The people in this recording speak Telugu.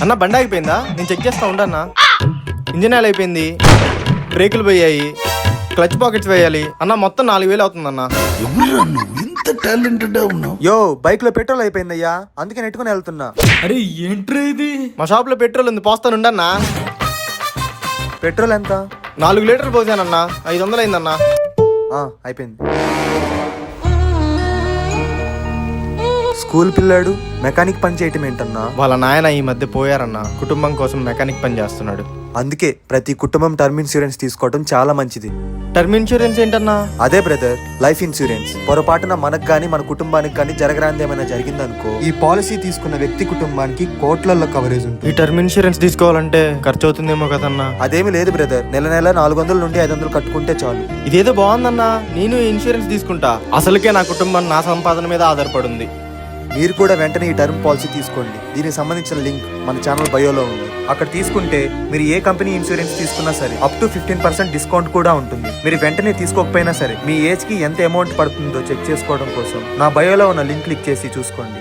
అన్న బండి ఆగిపోయిందా? నేను చెక్ చేస్తా ఉండన్నా. ఇంజిన్ ఆయిల్ అయిపోయింది, బ్రేకులు పోయాయి, క్లచ్ పాకెట్స్ వేయాలి అన్న. మొత్తం 4000 అవుతుందన్న. ఎవరురా నువ్వు ఇంత టాలెంటెడ్ ఉన్నావు? యో బైక్ లో పెట్రోల్ అయిపోయిందయ్యా, అందుకే నెట్టుకుని వెళ్తున్నా. అరే ఏంట్రా ఇది? మా షాప్ లో పెట్రోల్ ఉంది, పోస్తానుండన్నా. పెట్రోల్ ఎంత? 4 లీటర్లు పోసానన్నా, 500 అయిందన్నా. అయిపోయింది. స్కూల్ పిల్లాడు మెకానిక్ పని చేయటం ఏంటన్నా? వాళ్ళ నాయన ఈ మధ్య పోయారన్నా, కుటుంబం కోసం మెకానిక్ పని చేస్తున్నాడు. అందుకే ప్రతి కుటుంబం టర్మ్ ఇన్సూరెన్స్ తీసుకోవడం చాలా మంచిది. టర్మ్ ఇన్సూరెన్స్ ఏంటన్నా? అదే బ్రదర్, లైఫ్ ఇన్సూరెన్స్. పొరపాటున మనకు గానీ మన కుటుంబానికి గానీ జరగరాంది ఏమైనా జరిగిందనుకో, ఈ పాలసీ తీసుకున్న వ్యక్తి కుటుంబానికి కోట్లల్లో కవరేజ్ ఈ ఉంటుంది. టర్మ్ ఇన్సూరెన్స్ తీసుకోవాలంటే ఖర్చు అవుతుందేమో కదన్నా? అదేమి లేదు బ్రదర్, నెల నెల 400 నుండి 500 కట్టుకుంటే చాలు. ఇదేదో బాగుందన్నా, నేను ఈ ఇన్సూరెన్స్ తీసుకుంటా. అసలుకే నా కుటుంబం నా సంపాదన మీద ఆధారపడింది. మీరు కూడా వెంటనే ఈ టర్మ్ పాలసీ తీసుకోండి. దీనికి సంబంధించిన లింక్ మన ఛానల్ బయోలో ఉంది. అక్కడ తీసుకుంటే మీరు ఏ కంపెనీ ఇన్సూరెన్స్ తీసుకున్నా సరే అప్ టు 15% డిస్కౌంట్ కూడా ఉంటుంది. మీరు వెంటనే తీసుకోకపోయినా సరే మీ ఏజ్ కి ఎంత అమౌంట్ పడుతుందో చెక్ చేసుకోవడం కోసం నా బయోలో ఉన్న లింక్ క్లిక్ చేసి చూసుకోండి.